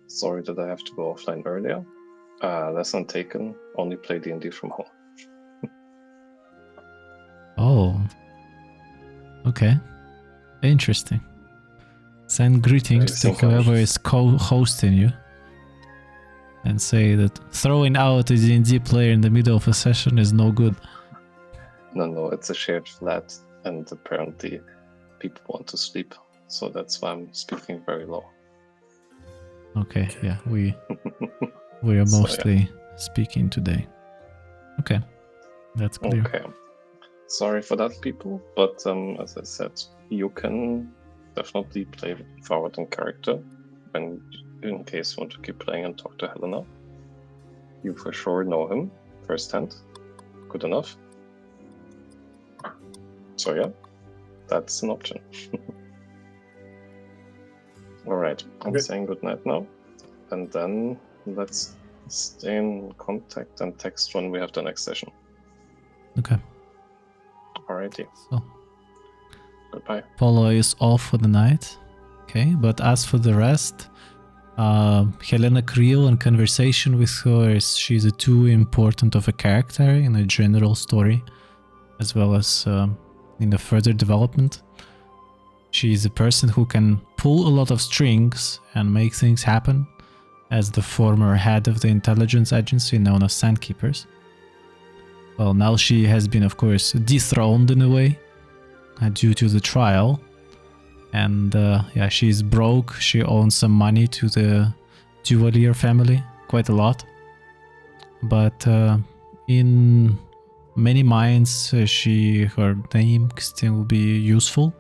Sorry that I have to go offline earlier. Lesson taken, only play D&D from home. Oh. Okay. Interesting. Send greetings to whoever is co-hosting you. And say that throwing out a D&D player in the middle of a session is no good. No, it's a shared flat, and apparently people want to sleep, so that's why I'm speaking very low. Okay, yeah, we are mostly speaking today. Okay, that's clear. Okay, sorry for that, people, but as I said, you can definitely play forward in character, and in case you want to keep playing and talk to Helena. You for sure know him firsthand. Good enough. So yeah, that's an option. Alright, I'm saying goodnight now. And then let's stay in contact and text when we have the next session. Okay. Alrighty. So, goodbye. Polo is off for the night. Okay, but as for the rest, Helena Creel and conversation with her is she's too important of a character in a general story, as well as in the further development. She's a person who can pull a lot of strings and make things happen, as the former head of the intelligence agency known as Sandkeepers. Well, now she has been, of course, dethroned in a way due to the trial. And yeah, she's broke. She owns some money to the Duvalier family, quite a lot. But in many minds, her name still be useful.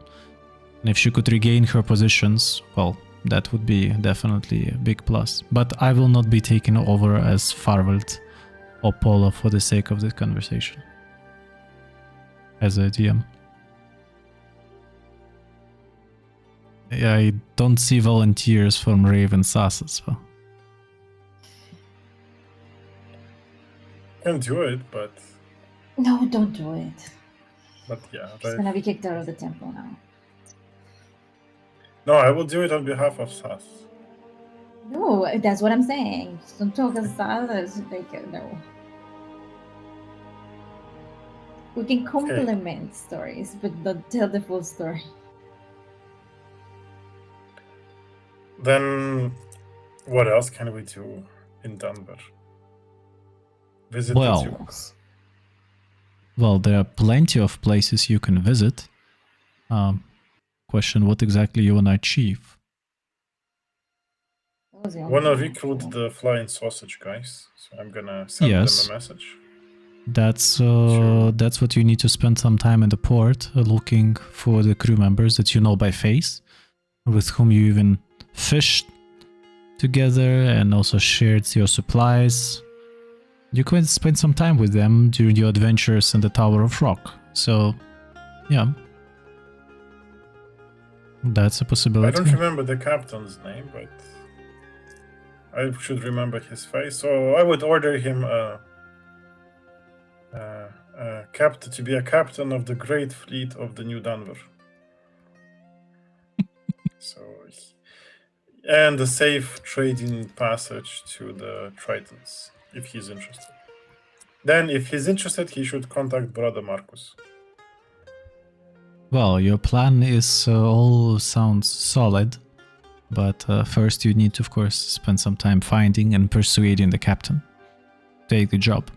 And if she could regain her positions, well, that would be definitely a big plus. But I will not be taken over as Farveld or Polo for the sake of this conversation as a DM. I don't see volunteers from Raven SAS as well. Can do it, but... No, don't do it. But yeah, She's gonna be kicked out of the temple now. No, I will do it on behalf of SAS. No, that's what I'm saying. Just don't talk as SAS. Like, no. We can complement stories, but not tell the full story. Then, what else can we do in Denver? Visit the Dukes. Well, there are plenty of places you can visit. Question, what exactly you want to achieve? Wanna recruit the flying sausage guys, so I'm gonna send them a message. That's what you need to spend some time in the port looking for the crew members that you know by face, with whom you even fished together and also shared your supplies. You can spend some time with them during your adventures in the Tower of Rock. So, yeah. That's a possibility. I don't remember the captain's name, but I should remember his face. So I would order him to be a captain of the Great Fleet of the New Denver. And a safe trading passage to the Tritons, if he's interested. Then, if he's interested, he should contact Brother Marcus. Well, your plan is all sounds solid, but first you need to, of course, spend some time finding and persuading the captain to take the job.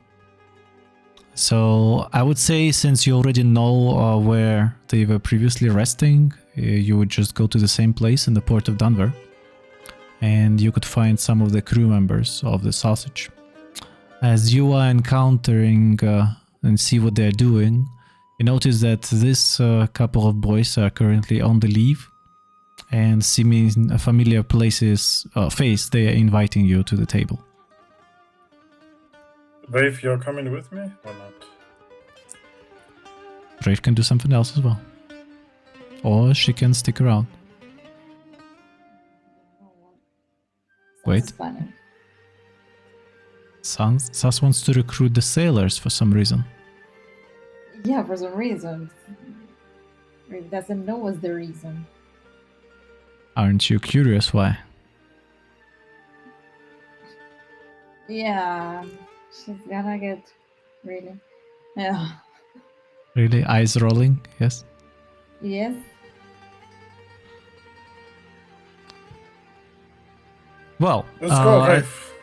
So I would say, since you already know where they were previously resting, you would just go to the same place in the port of Denver, and you could find some of the crew members of the Sausage. As you are encountering and see what they're doing, you notice that this couple of boys are currently on the leave, and seeming a familiar face, they are inviting you to the table. Brave, you're coming with me or not? Brave can do something else as well. Or she can stick around. Wait. Sas wants to recruit the sailors for some reason. Yeah, for some reason. Brave doesn't know what's the reason. Aren't you curious why? Yeah, she's gonna get really. Yeah. Really, eyes rolling. Yes. Yes. Well, Let's go, Rafe.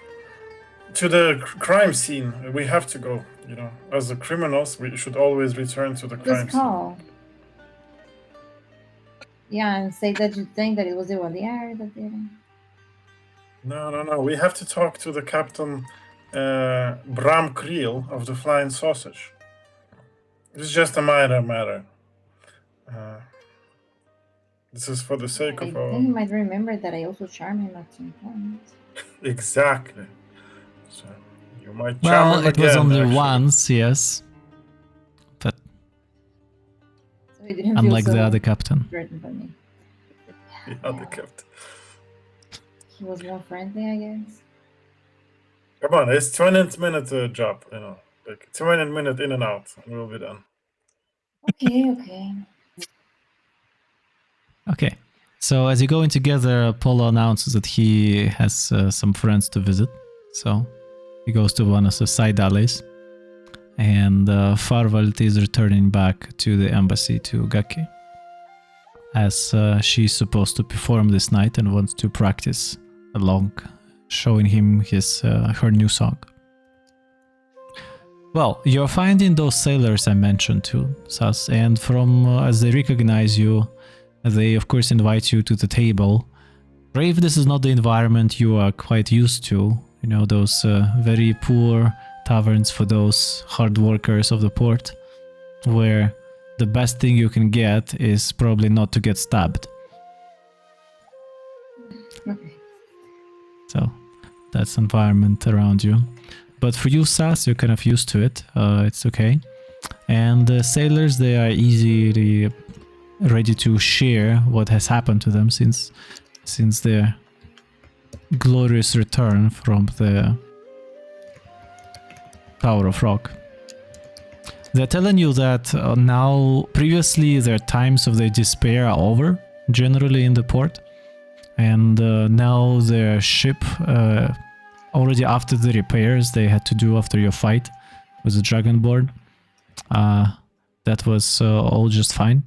To the crime scene. We have to go. You know, as the criminals, we should always return to the crime Just scene. call. Yeah, and say that you think that it was the Valier that did it. No. We have to talk to the Captain Bram Kriel of the Flying Sausage. It's just a minor matter. This is for the sake I of think he might remember that I also charm him at some point. Exactly. So you might charm well, him it was again, only actually. once, yes. But So he didn't unlike feel so the other captain. threatened by me. The other captain. He was more friendly, I guess. Come on, it's 20-minute job, you know. Like 20-minute in and out, and we'll be done. Okay. Okay. So as you go in together, Apollo announces that he has some friends to visit. So he goes to one of the side alleys. And Farvald is returning back to the embassy to Gaki. As she's supposed to perform this night and wants to practice along, showing him her new song. Well, you're finding those sailors I mentioned too, Sas, and from as they recognize you, they of course invite you to the table. Brave, this is not the environment you are quite used to. You know, those very poor taverns for those hard workers of the port, where the best thing you can get is probably not to get stabbed. Okay. So that's environment around you. But for you, Sas, you're kind of used to it. It's okay. And the sailors, they are easily ready to share what has happened to them since their glorious return from the Tower of Rock. They're telling you that now, previously, their times of their despair are over, generally in the port. And now their ship, already after the repairs they had to do after your fight with the Dragonborn, that was all just fine.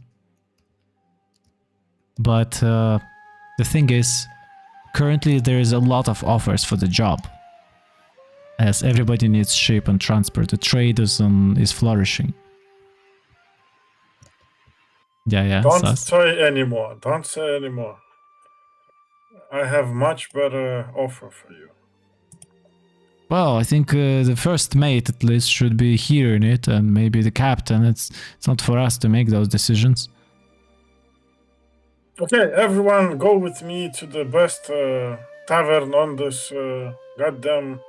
But the thing is, currently there is a lot of offers for the job, as everybody needs ship and transport. The trade is flourishing. Yeah. Don't say anymore. Don't say anymore. I have much better offer for you. Well, I think the first mate at least should be hearing it, and maybe the captain. It's not for us to make those decisions. Okay, everyone, go with me to the best tavern on this goddamn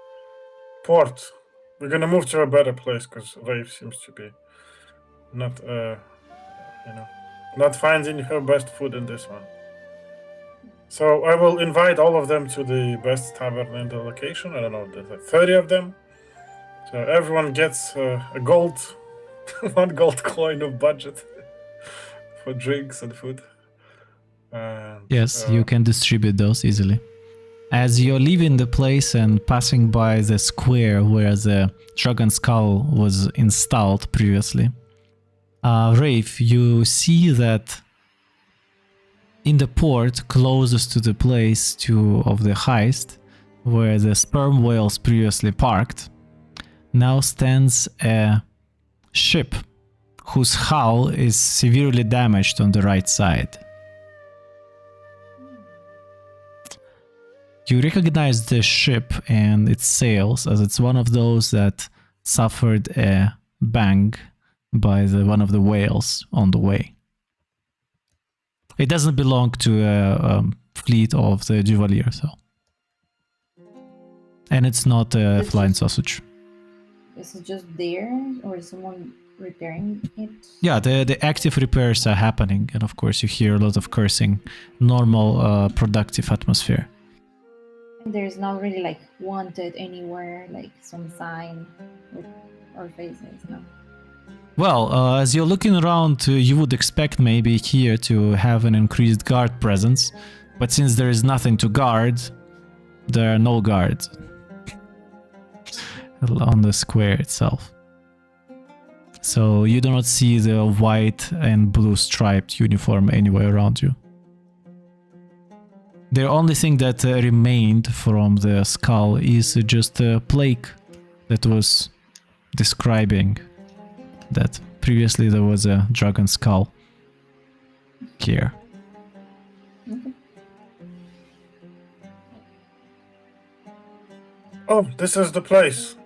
port. We're gonna move to a better place because Rafe seems to be not, not finding her best food in this one. So I will invite all of them to the best tavern in the location. I don't know, there's like 30 of them. So everyone gets a gold, 1 gold coin of budget for drinks and food. And, yes, you can distribute those easily. As you're leaving the place and passing by the square where the dragon skull was installed previously, Rafe, you see that in the port closest to the place of the heist, where the sperm whales previously parked, now stands a ship whose hull is severely damaged on the right side. You recognize the ship and its sails as it's one of those that suffered a bang by one of the whales on the way. It doesn't belong to a fleet of the Duvalier, so. And it's not a flying sausage. Is it just there, or is someone repairing it? Yeah, the active repairs are happening, and of course you hear a lot of cursing, normal productive atmosphere. There's not really like wanted anywhere, like some sign with our faces, no? Well, as you're looking around, you would expect maybe here to have an increased guard presence, but since there is nothing to guard, there are no guards. on the square itself. So you do not see the white and blue striped uniform anywhere around you. The only thing that remained from the skull is just a plaque that was describing that previously there was a dragon skull here. Okay. Oh, this is the place.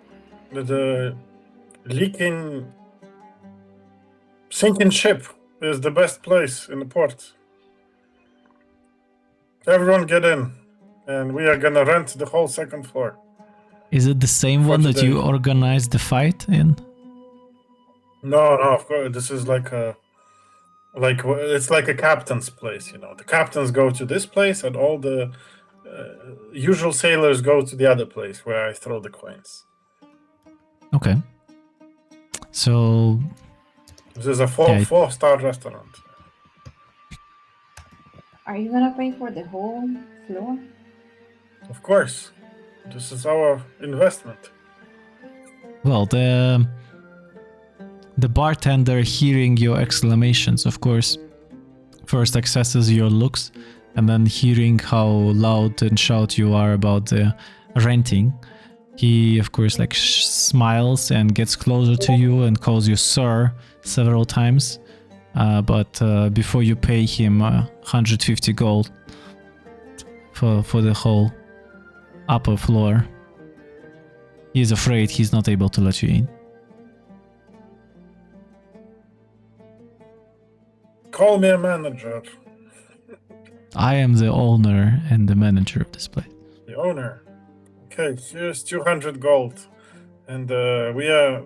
The leaking, sinking ship is the best place in the port. Everyone get in, and we are gonna rent the whole second floor. Is it the same For one that today. you organized the fight in? No, of course, this is it's like a captain's place. You know, the captains go to this place, and all the usual sailors go to the other place where I throw the coins. Okay. So This is a Yeah. four-star restaurant. Are you gonna pay for the whole floor? Of course, this is our investment. well, the bartender, hearing your exclamations, of course, first accesses your looks, and then hearing how loud and shout you are about the renting, he of course like smiles and gets closer to you and calls you sir several times. But before you pay him 150 gold for the whole upper floor, he's afraid he's not able to let you in. Call me a manager, I am the owner and the manager of this place. the owner. Okay, here's 200 gold, and we are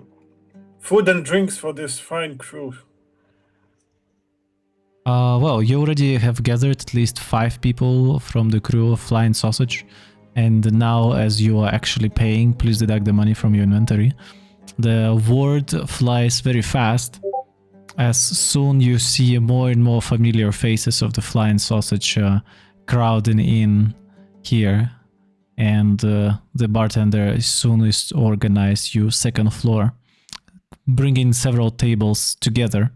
food and drinks for this fine crew. Well, you already have gathered at least 5 people from the crew of Flying Sausage, and now as you are actually paying, please deduct the money from your inventory. The word flies very fast, as soon you see more and more familiar faces of the Flying Sausage crowding in here, and the bartender as soon as organize you second floor, bringing several tables together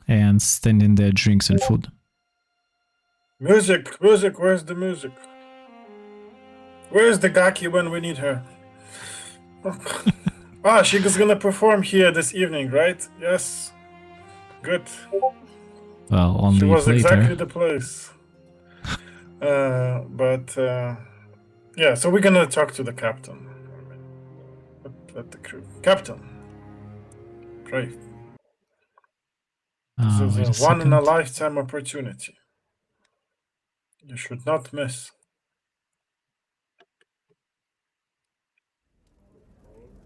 and standing there drinks and food. Music, where's the music? Where's the Gaki when we need her? She's gonna perform here this evening, right? Yes. Good. Well, on She the was later. exactly the place. Yeah, so we're gonna talk to the captain. Let the crew. Captain. Pray. This Wait is a a one in a second. lifetime opportunity. You should not miss.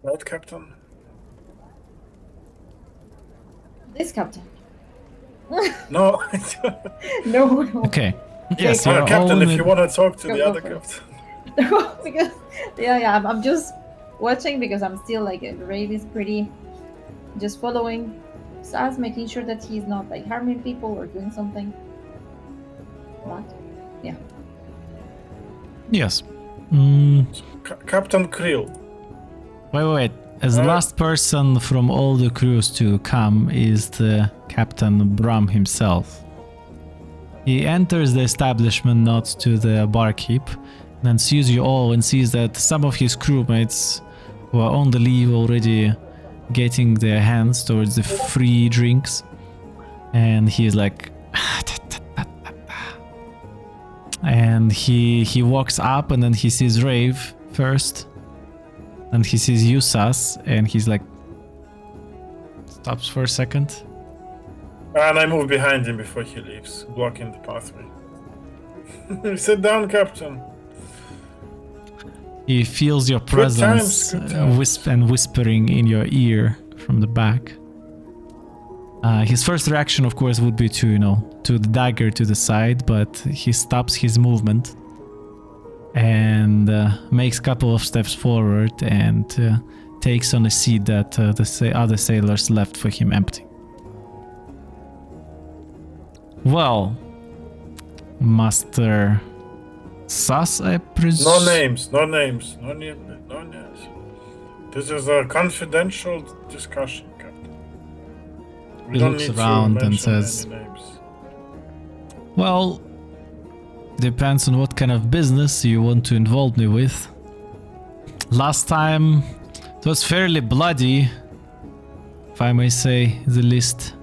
Right, Captain? This captain. No. No. Okay. Yes, Oh, you're Captain, all in if a- you want to talk to Go- the go other for it. captain. Because I'm just watching because I'm still like Raid is pretty just following Saz, making sure that he's not like harming people or doing something. But Yes. Captain Krill. Wait. As the Uh, last person from all the crews to come is the Captain Bram himself. He enters the establishment not to the barkeep, then sees you all and sees that some of his crewmates who are on the leave already getting their hands towards the free drinks, and he's like and he walks up, and then he sees Rave first, and he sees you, Sas, and he's like stops for a second. And I move behind him before he leaves, blocking the pathway. Sit down, Captain. He feels your Good presence, times, good times. whispering in your ear from the back. His first reaction, of course, would be to the dagger to the side, but he stops his movement and makes a couple of steps forward and takes on a seat that the other sailors left for him empty. Well, Master Sas, I presume. No names. This is a confidential discussion, Captain. We He don't looks need around to and mention says- any names. Well, depends on what kind of business you want to involve me with. Last time, it was fairly bloody, if I may say the least.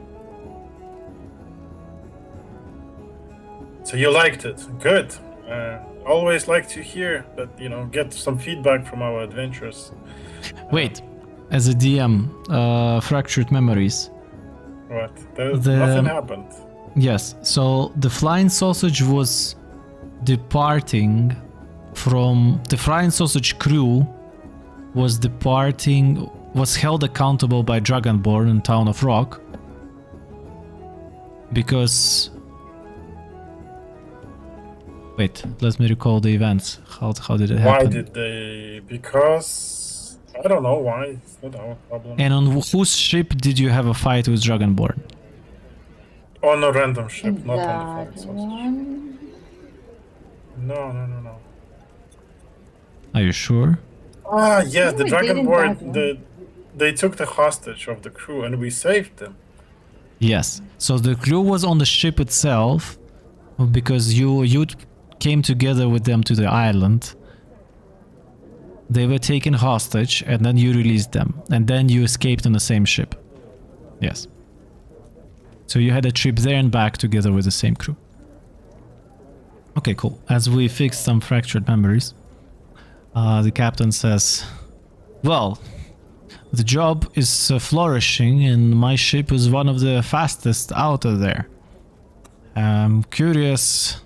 So you liked it. Good. Always like to hear that, get some feedback from our adventures. Wait, as a DM, fractured memories. What? The- Nothing happened. Yes, so the flying sausage was departing from the flying sausage crew was held accountable by Dragonborn in Town of Rock because wait, let me recall the events. How did it Why happen? did they? Because I don't know why. It's not our problem. And on whose ship did you have a fight with Dragonborn? On a random ship, And not on the that flying sausage. one. No. Are you sure? Ah, yes, the No, we didn't Dragonborn. that They took the hostage of the crew, and we saved them. Yes. So the crew was on the ship itself because you came together with them to the island. They were taken hostage and then you released them. And then you escaped on the same ship. Yes. So you had a trip there and back together with the same crew. Okay, cool. As we fix some fractured memories, the captain says, well, the job is flourishing and my ship is one of the fastest out of there. I'm curious,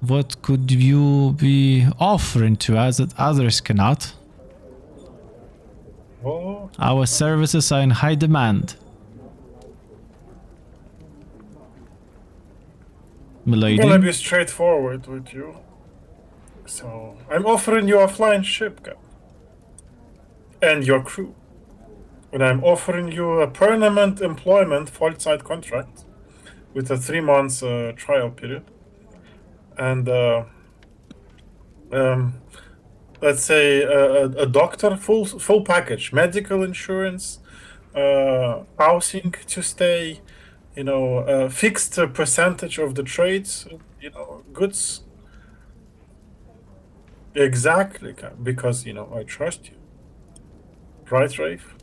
what could you be offering to us that others cannot? Oh, Our services are in high demand. I'm gonna Milady? be straightforward with you. So I'm offering you a flying ship, Cap, and your crew. And I'm offering you a permanent employment full-side contract with a 3 months trial period. And let's say a doctor, full package, medical insurance, housing to stay, a fixed percentage of the trades, goods. Exactly, because I trust you, right, Rafe?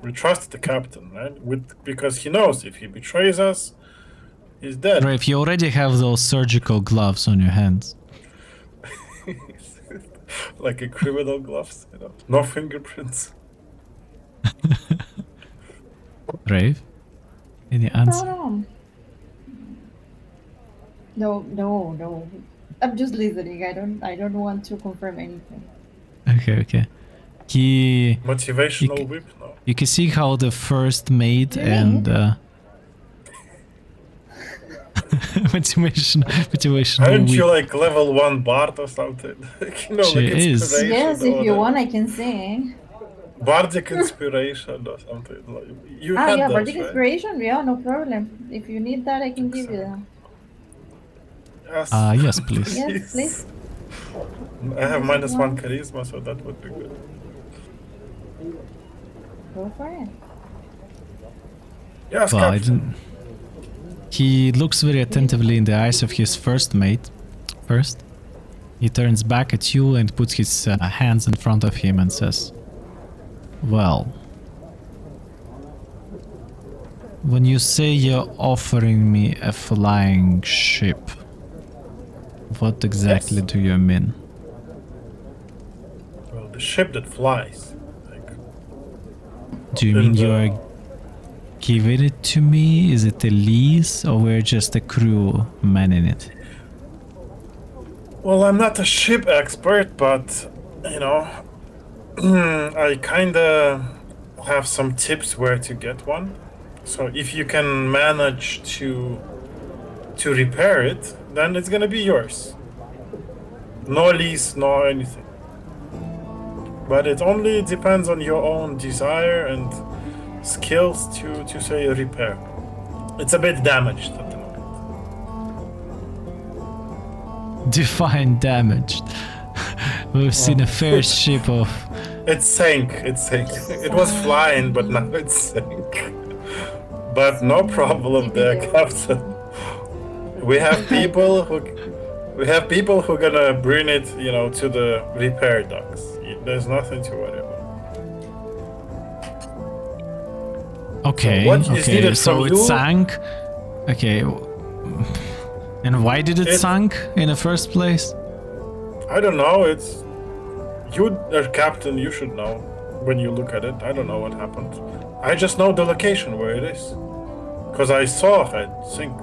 We trust the captain, right? Because he knows if he betrays us, he's dead. Rafe, you already have those surgical gloves on your hands. Like a criminal gloves, no fingerprints. Rafe? Any answer? No. I'm just listening. I don't want to confirm anything. Okay. Motivational You whip, no. You can see how the first mate Really? and motivation Aren't you whip. like level 1 bard or something? She is. inspiration Yes, if or you the want, I can sing. Bardic inspiration or something. You had Yeah, those, Bardic right? Inspiration. Yeah, no problem. If you need that, I can give you that. Yes. Yes, please. Yes, please. I have -1 charisma, so that would be good. Go for it. Yes, Well, I Captain. didn't. He looks very attentively in the eyes of his first mate. First, he turns back at you and puts his hands in front of him and says, well, when you say you're offering me a flying ship, what exactly Yes. do you mean? Well, the ship that flies. Like, Do you mean you're giving it to me? Is it a lease or we're just a crew manning it? well, I'm not a ship expert, but I kinda have some tips where to get one. So if you can manage to repair it, then it's gonna be yours. No lease, no anything. But it only depends on your own desire and skills to say repair. It's a bit damaged at the moment. Define damaged. We've seen a fair ship of. It sank. It sank. It was flying, but now it sank. But no problem there, Captain. We have people who gonna bring it, to the repair docks. There's nothing to worry about. Okay, what is okay, needed so from it you- sank. Okay. And why did it sink in the first place? I don't know. It's you, Captain. You should know when you look at it. I don't know what happened. I just know the location where it is, because I saw it sink.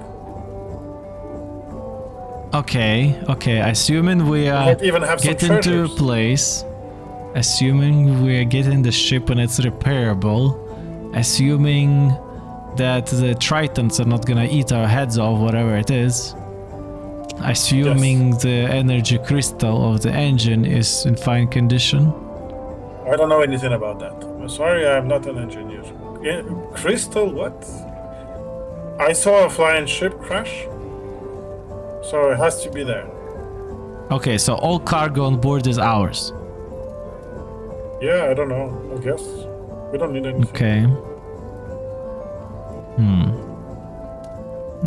Okay. Assuming we are Might even have some getting to a treasures. place, assuming we are getting the ship and it's repairable, assuming that the Tritons are not gonna eat our heads off, whatever it is, assuming the energy crystal of the engine is in fine condition. I don't know anything about that. I'm sorry, I'm not an engineer. Crystal, what? I saw a flying ship crash, so it has to be there. Okay, so all cargo on board is ours. Yeah, I don't know. I guess we don't need anything. Okay.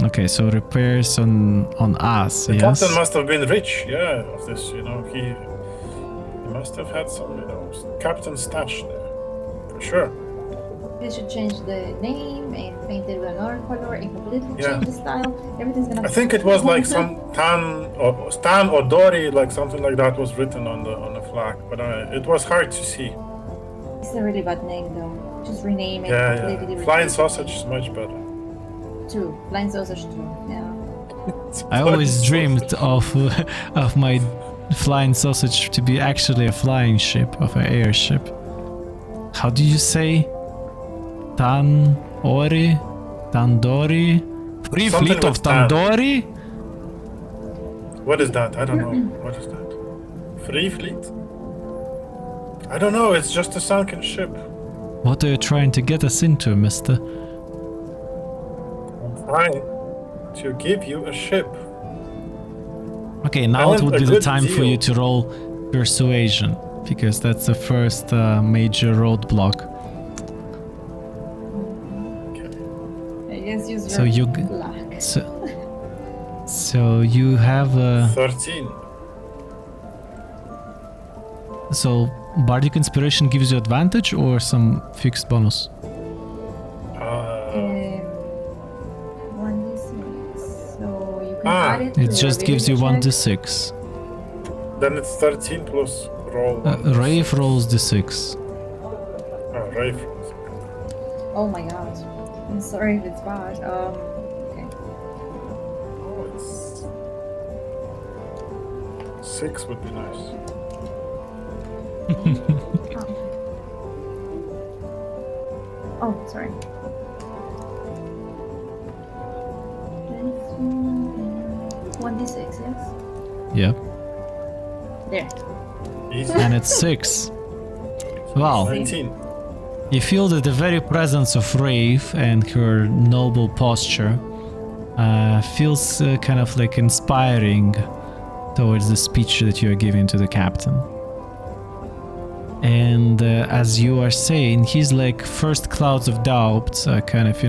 Okay, so repairs on us, The yes? captain must have been rich, of this. He must have had some, captain stash there, for sure. They should change the name and paint it with another color and completely Yeah. change the style. Everything's gonna. I think it was like some Stan or Dory, like something like that was written on the flag, but it was hard to see. It's a really bad name though. Just rename it. Yeah. completely Flying replace it. sausage is much better. Two. Flying sausage too. Yeah. I always dreamed of my flying sausage to be actually a flying ship, of an airship. How do you say? Tanori? Tandori? Free Something fleet of with tan. Tandori? What is that? I don't know. What is that? Free fleet? I don't know. It's just a sunken ship. What are you trying to get us into, mister? I'm trying to give you a ship. Okay, I now it want would a be the good time for you deal. to roll persuasion, because that's the first major roadblock. I guess use So your you g- luck. So you have 13. so Bardic Inspiration gives you advantage or some fixed bonus? 1d6. So you can Ah, add it to It your just gives you ability check. 1d6. Then it's 13 plus roll. Rafe rolls d6. Rafe. Oh my god. I'm sorry if it's bad. Okay. Oh, it's 6 would be nice. Oh, sorry. 1d6, yes? Yep. There. Easy. And it's 6. Wow. 19. You feel that the very presence of Rafe and her noble posture feels kind of like inspiring towards the speech that you are giving to the captain. And as you are saying, he's like first clouds of doubt kind of,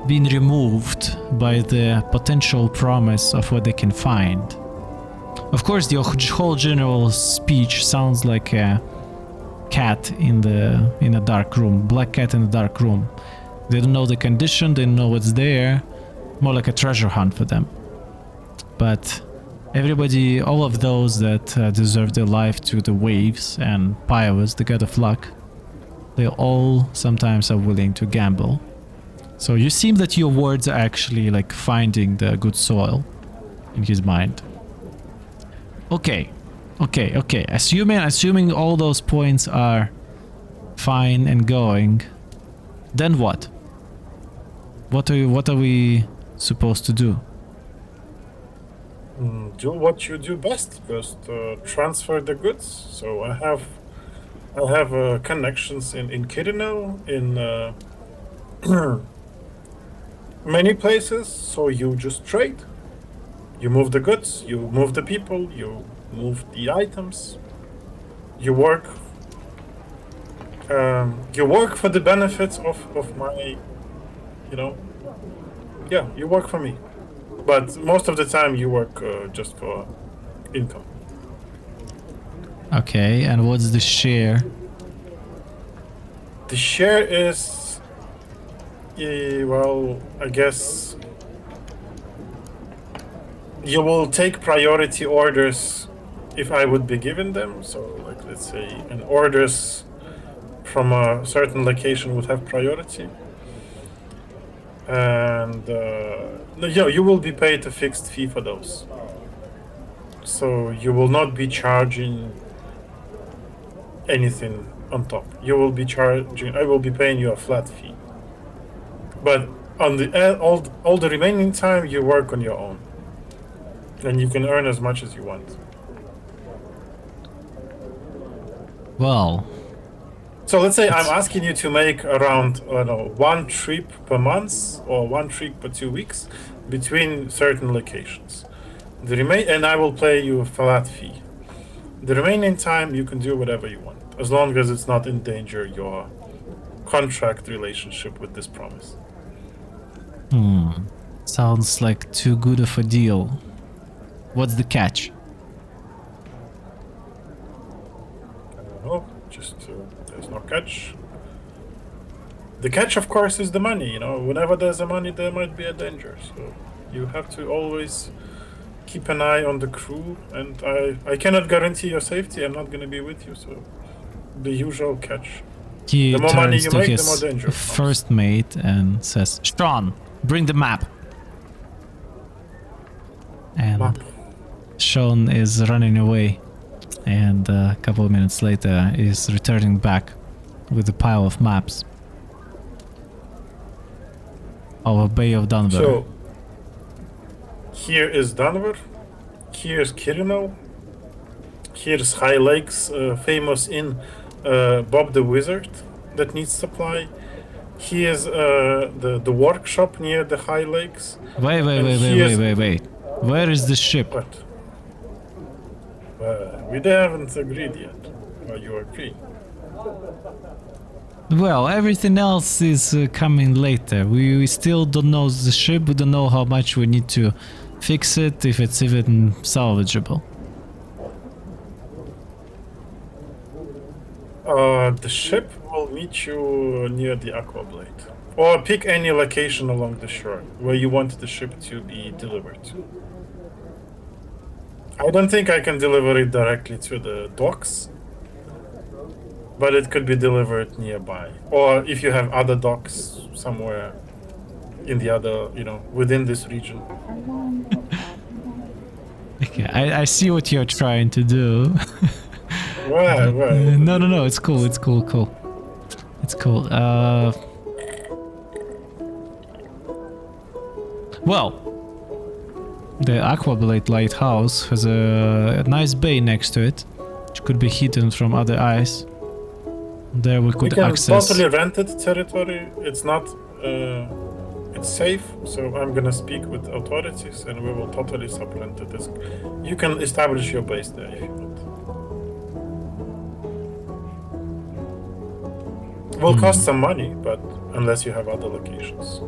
being removed by the potential promise of what they can find. Of course, the whole general speech sounds like a cat in a dark room, black cat in a dark room. They don't know the condition, they don't know what's there, more like a treasure hunt for them. But everybody, all of those that deserve their life to the waves and pirates, the god of luck, they all sometimes are willing to gamble. So you seem that your words are actually like finding the good soil in his mind. Okay. Assuming all those points are fine and going, then what? What are we supposed to do? Do what you do best. Just transfer the goods. So I have connections in Kirinel, in many places. So you just trade. You move the goods. You move the people. You move the items. You work. You work for the benefits of my, you know. Yeah, you work for me, but most of the time you work just for income. Okay, and what's the share? The share is, well, I guess you will take priority orders if I would be given them. So, like, let's say, an orders from a certain location would have priority, and you will be paid a fixed fee for those. So you will not be charging anything on top. You will be charging. I will be paying you a flat fee. But on the all the remaining time, you work on your own, and you can earn as much as you want. Well, So let's say I'm asking you to make around, I don't know, 1 trip per month or 1 trip per 2 weeks between certain locations. And I will pay you a flat fee. The remaining time you can do whatever you want, as long as it's not endanger your contract relationship with this promise. sounds like too good of a deal. What's the catch? No, just there's no catch. The catch, of course, is the money. You know, whenever there's a money, there might be a danger. So you have to always keep an eye on the crew. And I cannot guarantee your safety. I'm not going to be with you. So the usual catch. He The more money turns you to make, the his more danger it comes. first mate and says, Sean, bring the map. And Map. Sean is running away. And a couple of minutes later is returning back with a pile of maps of a Bay of Denver. So here is Denver. Here's Kirinal. Here's High Lakes, famous inn, Bob the Wizard, that needs supply. Here's the workshop near the High Lakes. Wait. Where is the ship? What? We haven't agreed yet. Well, you agree. Well, everything else is coming later. We still don't know the ship, we don't know how much we need to fix it, if it's even salvageable. The ship will meet you near the Aquablade. Or pick any location along the shore where you want the ship to be delivered to. I don't think I can deliver it directly to the docks, but it could be delivered nearby. Or if you have other docks somewhere in the other, within this region. Okay, I see what you're trying to do. Right. No, it's cool. It's cool. Well, the Aquablade Lighthouse has a nice bay next to it, which could be hidden from other eyes. There we We could can access. totally rented territory. It's not, it's safe. So I'm gonna speak with authorities, and we will totally sub-rent it. You can establish your base there if you want. Will cost some money, but unless you have other locations.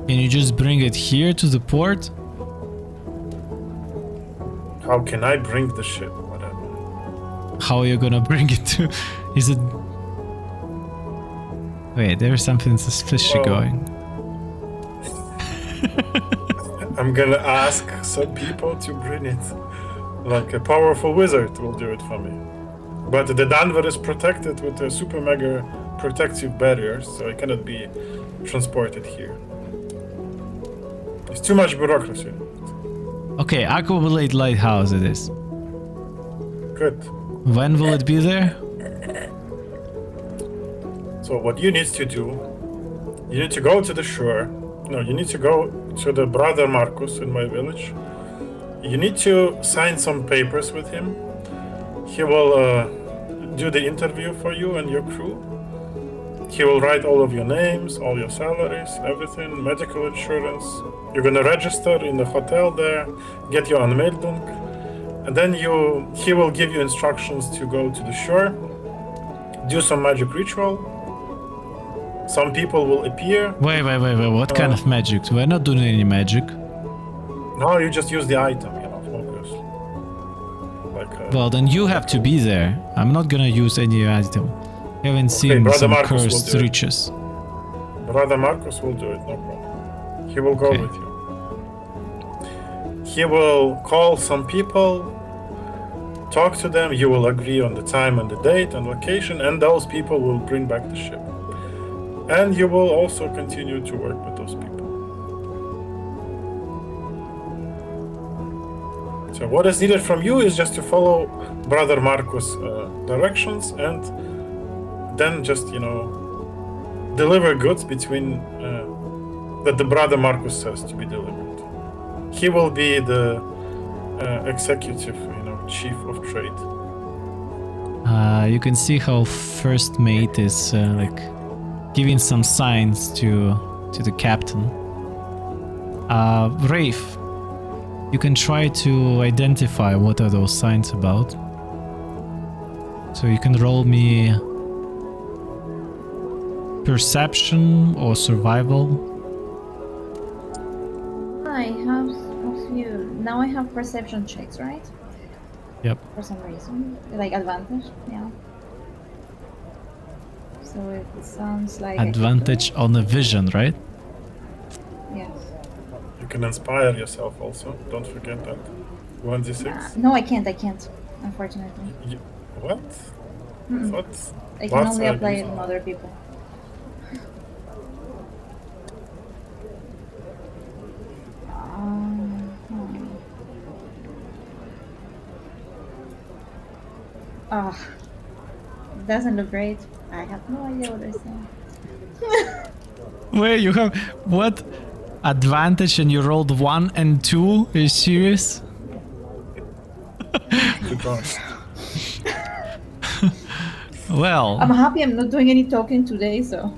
Can you just bring it here to the port? How can I bring the ship? Whatever. How are you gonna bring it to? Is it? Wait, there's something suspicious Well- going. I'm gonna ask some people to bring it. Like a powerful wizard will do it for me. But the Denver is protected with a super mega protective barriers, so it cannot be transported here. It's too much bureaucracy. Okay, Aquablade Lighthouse it is. Good. When will it be there? So what you need to do, you need to go to the shore. No, you need to go to the brother Marcus in my village. You need to sign some papers with him. He will do the interview for you and your crew. He will write all of your names, all your salaries, everything, medical insurance. You're gonna register in the hotel there, get your Anmeldung, and then he will give you instructions to go to the shore, do some magic ritual. Some people will appear. Wait. What kind of magic? We're not doing any magic. No, you just use the item, focus. Like, Well, then you have to be there. I'm not gonna use any item. Haven't seen Brother some Marcus will cursed do it. riches. Brother Marcus will do it, no problem. He will go Okay. with you. He will call some people, talk to them, you will agree on the time and the date and location, and those people will bring back the ship. And you will also continue to work with those people. So what is needed from you is just to follow Brother Marcus' directions, and then just, deliver goods between that the Brother Marcus says to be delivered. He will be the executive, chief of trade. You can see how first mate is giving some signs to the captain. Rafe, you can try to identify what are those signs about. So you can roll me perception or survival. I have a few. Now I have perception checks, right? Yep. For some reason. Like advantage, yeah. So it sounds like I can do Advantage on the vision, right? it. Yes. You can inspire yourself also. Don't forget that. 1d6. No, I can't, unfortunately. What? Mm-mm. What? I can Lots only of apply it reason. on other people. Ah, doesn't look great. I have no idea what they're saying. Wait, you have what? Advantage and you rolled 1 and 2? Are you serious? Good one. Well, I'm happy I'm not doing any talking today, so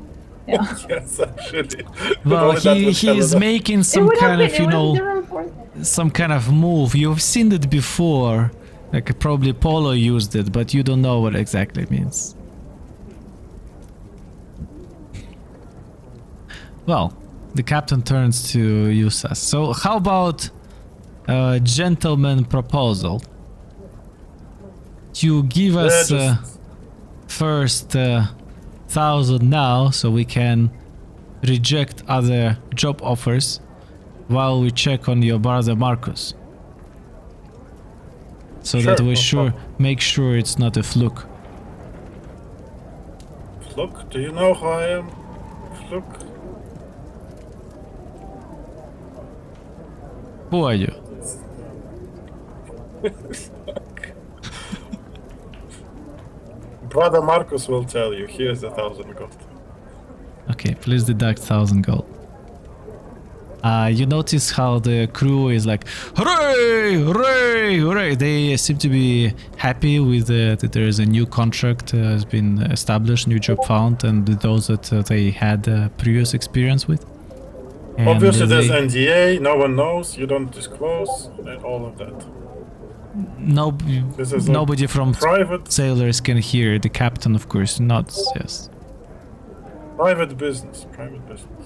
yeah. Yes, actually. well, That would tell he's us. making It some would have kind been, of, it would have been report. some kind of move. You've seen it before. Like probably Polo used it, but you don't know what exactly it means. Well, the captain turns to Yusas. So how about a gentleman proposal? You give us first 1,000 now, so we can reject other job offers while we check on your brother Marcus. So Sure, that we no make sure it's not a fluke. Look, do you know who I am? Look. Who are you? Brother Marcus will tell you. Here's 1,000 gold. Okay, please deduct 1,000 gold. You notice how the crew is like, hooray, hooray, hooray. They seem to be happy with that there is a new contract has been established, new job found, and those that they had previous experience with. And Obviously, there's they- NDA. No one knows. You don't disclose, and all of that. no, This is a nobody from Private, sailors can hear. The captain, of course, not. Yes. private business. Private business.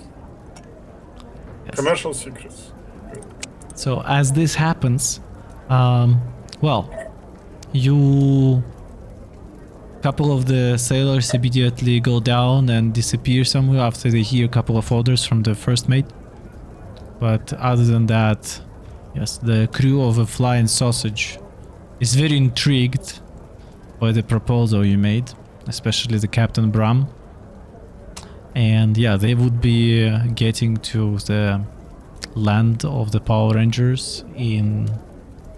Yes. Commercial secrets. So as this happens, well, couple of the sailors immediately go down and disappear somewhere after they hear a couple of orders from the first mate. But other than that, yes, the crew of a Flying Sausage is very intrigued by the proposal you made, especially the Captain Bram. And yeah, they would be getting to the land of the Power Rangers in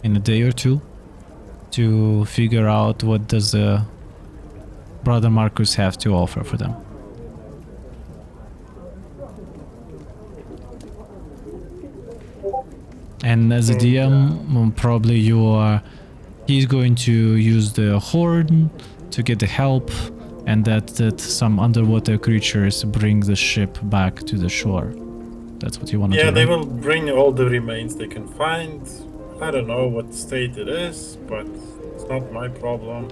a day or two to figure out what does Brother Marcus have to offer for them. And as a DM, probably he's going to use the horn to get the help, and that some underwater creatures bring the ship back to the shore. That's what you want to do. Yeah, they right? will bring all the remains they can find, I don't know what state it is, but it's not my problem.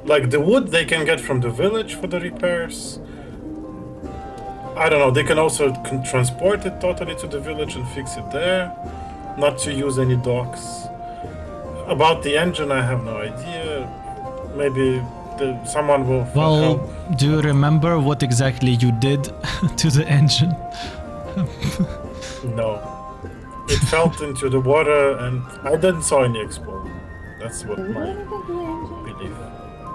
Like the wood they can get from the village for the repairs. I don't know, they can also transport it totally to the village and fix it there. Not to use any docks. About the engine, I have no idea. Maybe someone will Well, help. do you remember what exactly you did to the engine? No. It fell into the water and I didn't saw any explosion. That's what Did we do my anything to the engine? belief.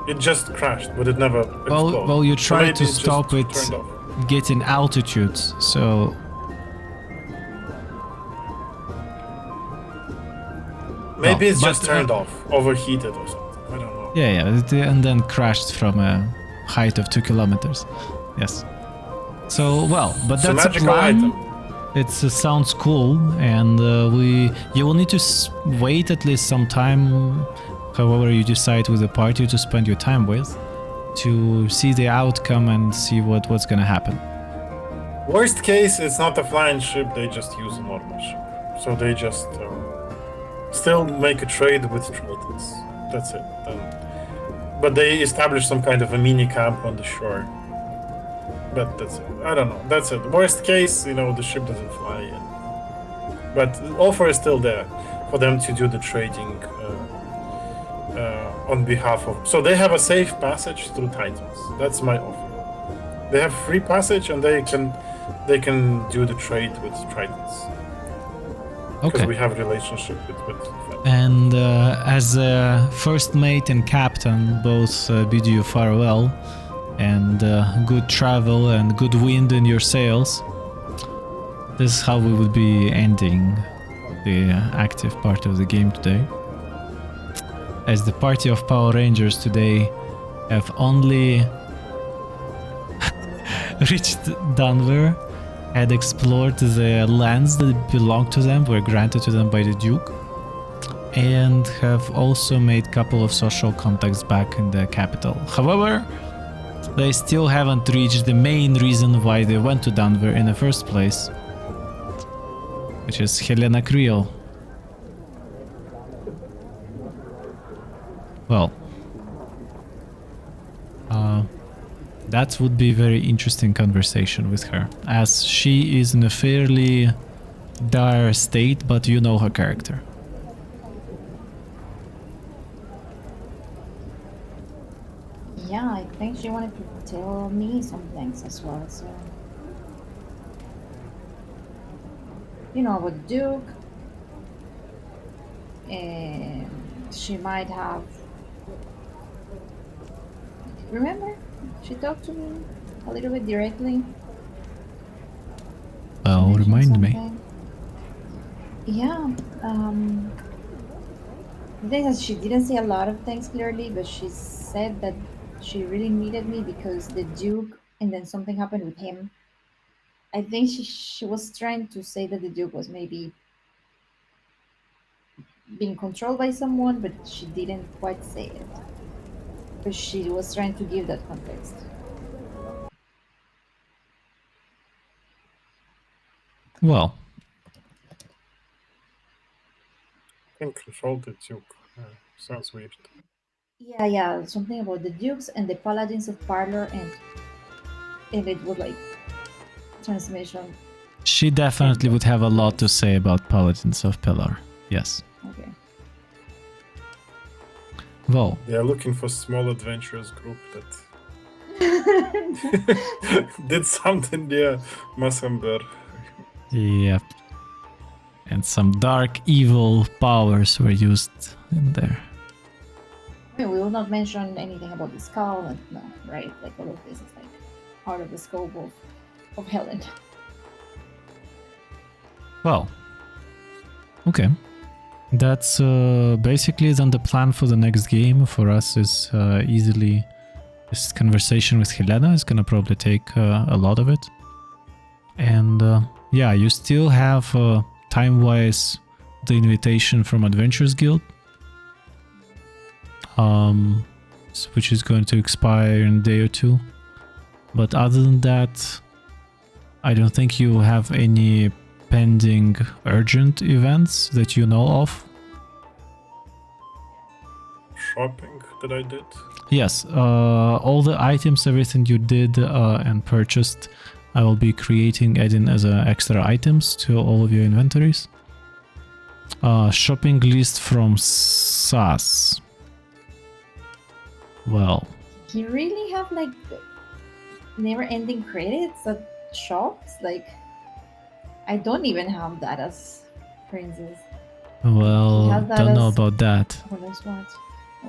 It just crashed, but it never exploded. Well, you So tried maybe to it just stop it turned off. getting altitudes, so Maybe it's but, just turned off, overheated or something. I don't know. yeah, and then crashed from a height of 2 kilometers. Yes. So well, but It's a that's a magical plan. item. It sounds cool, and you will need to wait at least some time, however you decide with the party to spend your time with, to see the outcome and see what's gonna happen. Worst case, it's not a flying ship, they just use a normal ship. So they just still make a trade with traders. That's it. But they establish some kind of a mini camp on the shore. But that's it. I don't know. That's it. Worst case, the ship doesn't fly in. But the offer is still there for them to do the trading on behalf of. So they have a safe passage through Titans. That's my offer. They have free passage and they can do the trade with Tritons. Because Okay. we have a relationship with them. And as first mate and captain, both bid you farewell and good travel and good wind in your sails. This is how we would be ending the active part of the game today. As the party of Power Rangers today have only reached Danver, had explored the lands that belonged to them, were granted to them by the Duke, and have also made a couple of social contacts back in the capital. However, they still haven't reached the main reason why they went to Danver in the first place, which is Helena Creel. Well, that would be a very interesting conversation with her, as she is in a fairly dire state, but you know her character. Yeah, I think she wanted to tell me some things as well, so... About the Duke. And she might have... Remember? She talked to me a little bit directly. Well, Mentioned remind me. something. Yeah, the thing is, she didn't say a lot of things clearly, but she said that she really needed me because the Duke, and then something happened with him. I think she was trying to say that the Duke was maybe being controlled by someone, but she didn't quite say it. But she was trying to give that context. Well, I think control the Duke. Sounds weird. Yeah, something about the Dukes and the Paladins of Parlor, and it was like transmission. she definitely would have a lot to say about Paladins of Pillar. Yes. Okay. Well, They are looking for small adventurous group that did something near Massamber. yep. And some dark evil powers were used in there. I mean, we will not mention anything about the skull, and no, right? Like all of this is like out of the scope of Helen. Well, okay. That's basically then the plan for the next game for us is easily this conversation with Helena is gonna probably take a lot of it. And yeah, you still have time-wise the invitation from Adventurers Guild, which is going to expire in a day or two. But other than that, I don't think you have any pending urgent events that you know of shopping that I did? Yes, all the items, everything you did and purchased, I will be adding as extra items to all of your inventories. Shopping list from SAS. Well, You really have like never-ending credits at shops? Like, I don't even have that as princess. well, has that don't know as- about that. Oh, that's what.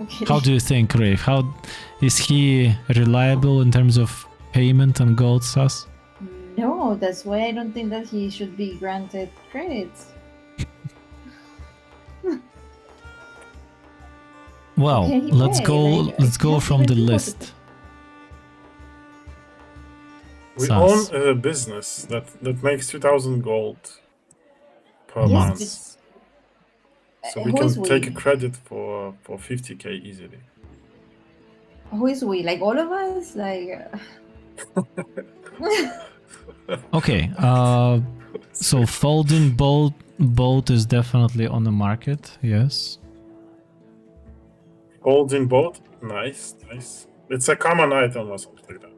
Okay. How do you think, Rafe? How is he reliable in terms of payment and gold, SAS? No, that's why I don't think that he should be granted credits. Well, Okay, he let's paid, go. like, Let's go can't from even the think of list. it. We SAS. own a business that makes 2,000 gold per Yes, month. this- So we who can is take a we? credit for 50k easily. Who is we? Like all of us? Like. Okay. So folding boat is definitely on the market. Yes. Holding boat, nice, nice. It's a common item or something like that.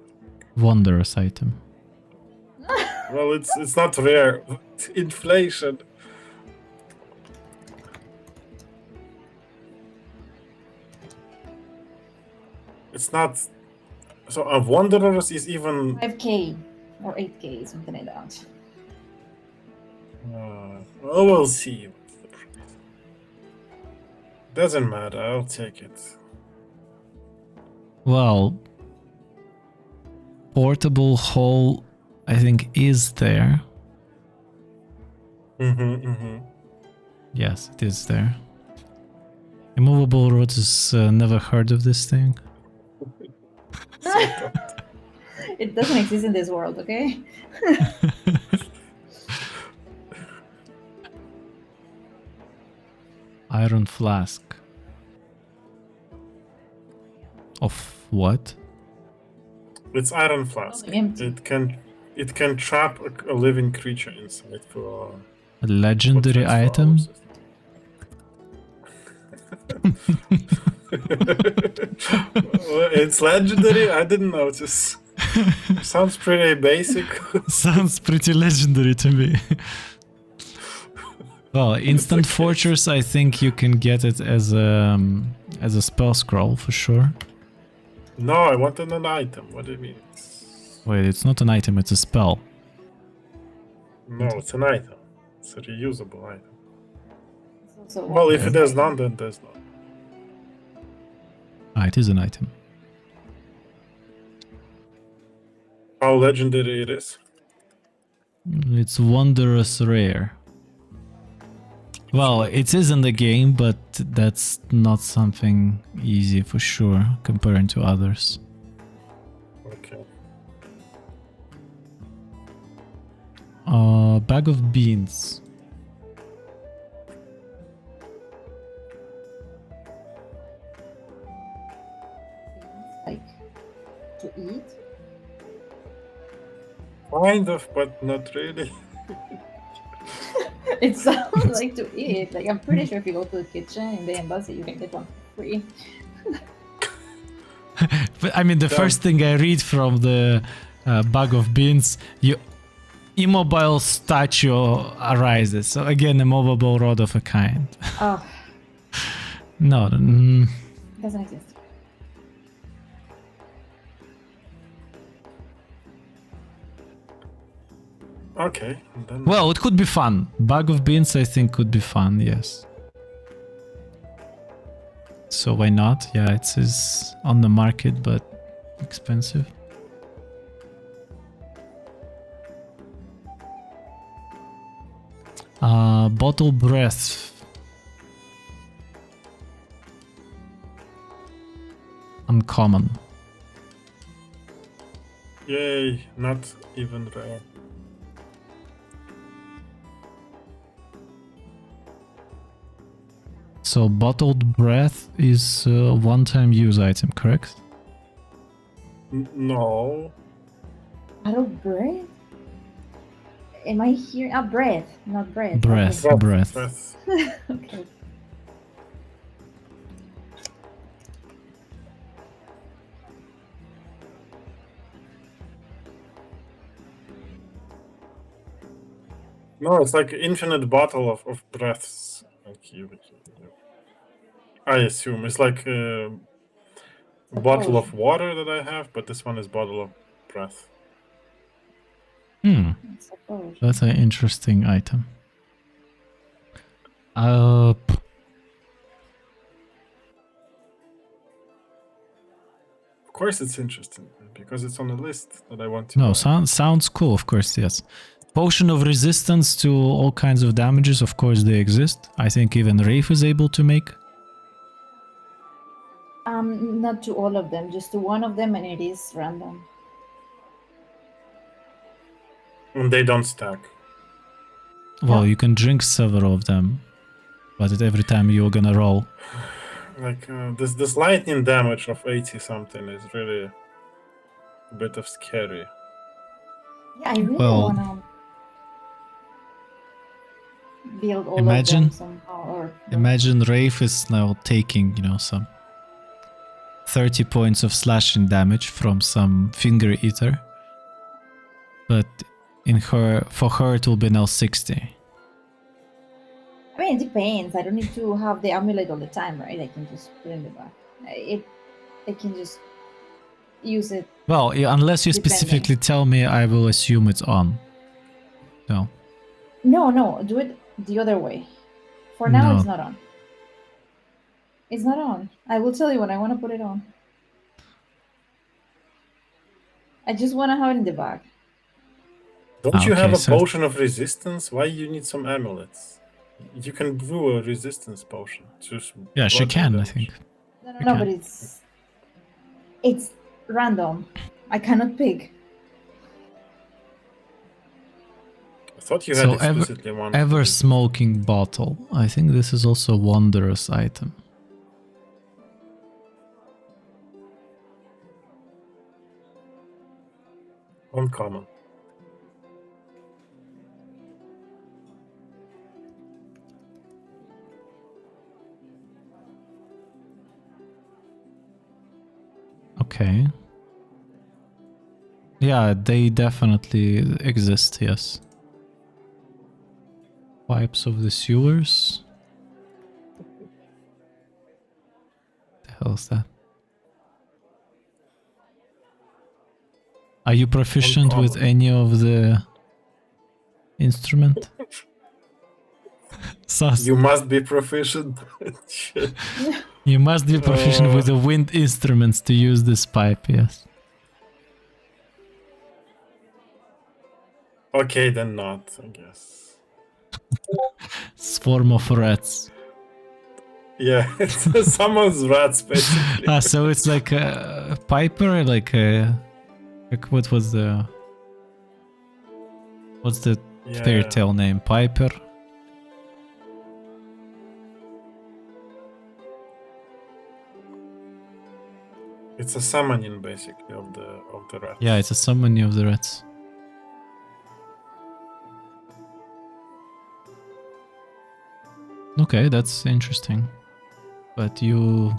Wondrous item. Well, it's not rare. Inflation. It's not. So a wanderers is even. 5k or 8k, something like that. Well, we'll see. What's the price. Doesn't matter. I'll take it. Well, portable hole, I think, is there. Yes, it is there. Immovable road is never heard of this thing. It doesn't exist in this world, okay? Iron flask. Of what? It's iron flask. Empty. It can trap a living creature inside for. A legendary for 24 item? hours. Well, it's legendary. I didn't notice. Sounds pretty basic. Sounds pretty legendary to me. Well, instant okay. fortress, I think you can get it as a spell scroll for sure. No, I wanted an item. What do you mean? Wait, it's not an item, it's a spell. No, it's an item. It's a reusable item. So, Well, if there's none, then there's none. Ah, it is an item. How legendary it is. It's wondrous rare. Well, it is in the game, but that's not something easy for sure comparing to others. Okay. Bag of beans. like, to eat? Kind of, but not really. It sounds like to eat. Like, I'm pretty sure if you go to the kitchen in the embassy, you can get one for free. But I mean, the Yeah. first thing I read from the bag of beans, immobile statue arises. So again, a movable rod of a kind. Oh, No, doesn't exist. Okay. And then well, it could be fun. Bag of beans, I think, could be fun. Yes. So why not? Yeah, it is on the market, but expensive. Bottle breath. Uncommon. Yay, not even rare. So bottled breath is a one-time use item, correct? No. Out of breath? Am I hearing? Breath, not breath. Breath. Okay. Breath. Breath. Okay. No, it's like infinite bottle of breaths. Like I assume it's like a bottle of water that I have, but this one is bottle of breath. Hmm, It's a potion. that's an interesting item. Of course, it's interesting because it's on the list that I want to. No, buy. sounds cool, of course, yes. Potion of resistance to all kinds of damages, of course they exist. I think even Rafe is able to make. Not to all of them, just to one of them, and it is random. And they don't stack. Well, Yeah. you can drink several of them, but every time you're gonna roll. Like this lightning damage of 80 something is really a bit of scary. Yeah, I really Well, wanna build all imagine- of them somehow. Or Imagine Rafe is now taking, some 30 points of slashing damage from some finger eater. But for her it will be now 60. I mean, it depends. I don't need to have the amulet all the time, right? I can just put it in the back. I can just use it. Well, unless you Depending. specifically tell me, I will assume it's on. So, No, do it the other way. For now, No. it's not on. It's not on. I will tell you when I want to put it on. I just want to have it in the bag. Don't you okay, have a so- potion of resistance? Why you need some amulets? You can brew a resistance potion. Just yeah, she blood can, I damage. think. No, Okay. but it's random. I cannot pick. I thought you So had explicitly one. Ever smoking bottle. I think this is also a wondrous item. Uncommon. Okay. Yeah, they definitely exist, yes. Pipes of the sewers. The hell is that? Are you proficient with Uncommon. any of the instrument? Sus. You must be proficient. Shit. You must be proficient with the wind instruments to use this pipe, yes. Okay, then not, I guess. Swarm of rats. Yeah, it's someone's rats, basically. So it's like a piper, like what was the... What's the Yeah. fairy tale name? Piper? It's a summoning, basically, of the rats. Yeah, it's a summoning of the rats. Okay, that's interesting. But you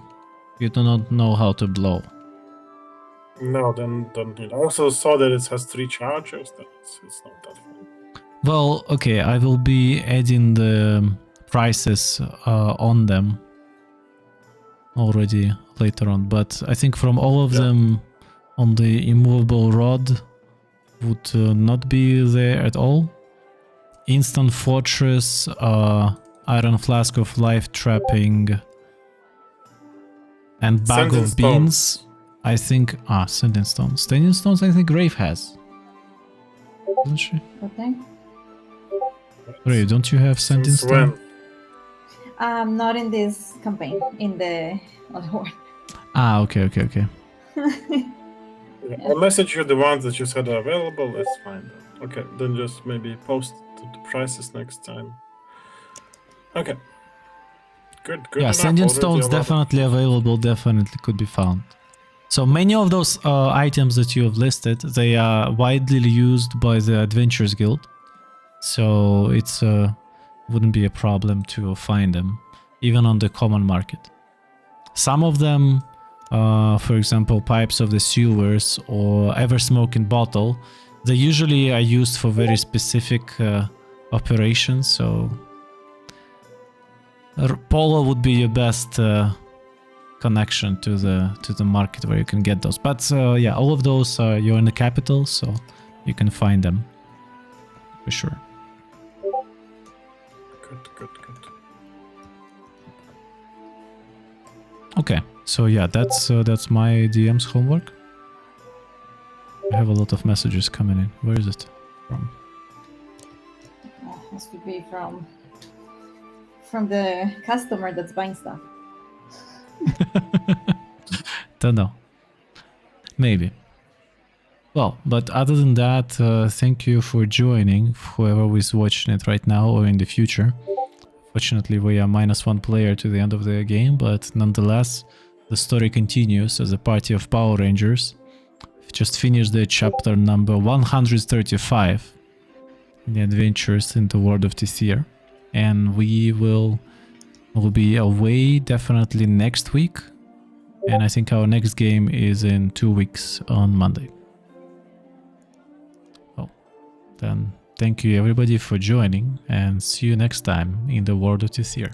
do not know how to blow. No, then don't need. I also saw that it has 3 charges. It's not that fun. Well, okay, I will be adding the prices on them already later on, but I think from all of Yeah. them on the immovable rod would not be there at all. Instant Fortress, Iron Flask of Life Trapping, and Bag Sending of Stones. Beans. I think, Sending Stones. Sending Stones I think Grave has. Doesn't she? Okay. Ray, don't you have Sending Since Stone? when? Not in this campaign. In the other one. Okay. Yeah, I'll message you the ones that you said are available. That's fine. Then. Okay, then just maybe post the prices next time. Okay. Good. Yeah, enough. Sending Already Stones a lot of- definitely available, definitely could be found. So many of those items that you have listed, they are widely used by the Adventurers Guild. So it's wouldn't be a problem to find them, even on the common market. Some of them, for example, Pipes of the Sewers or Ever Smoking Bottle, they usually are used for very specific operations. So Polo would be your best connection to the market where you can get those. But yeah, all of those you're in the capital, so you can find them for sure. Good. Okay, so yeah, that's my DM's homework. I have a lot of messages coming in. Where is it from? Has to be from the customer that's buying stuff. Don't know. Maybe. Well, but other than that, thank you for joining, whoever is watching it right now or in the future. Fortunately, we are -1 player to the end of the game, but nonetheless, the story continues as a party of Power Rangers. We've just finished the chapter number 135 in the adventures in the world of Tethyr, and we will be away definitely next week, and I think our next game is in 2 weeks on Monday. Well, then thank you everybody for joining, and see you next time in the world of Tethyr.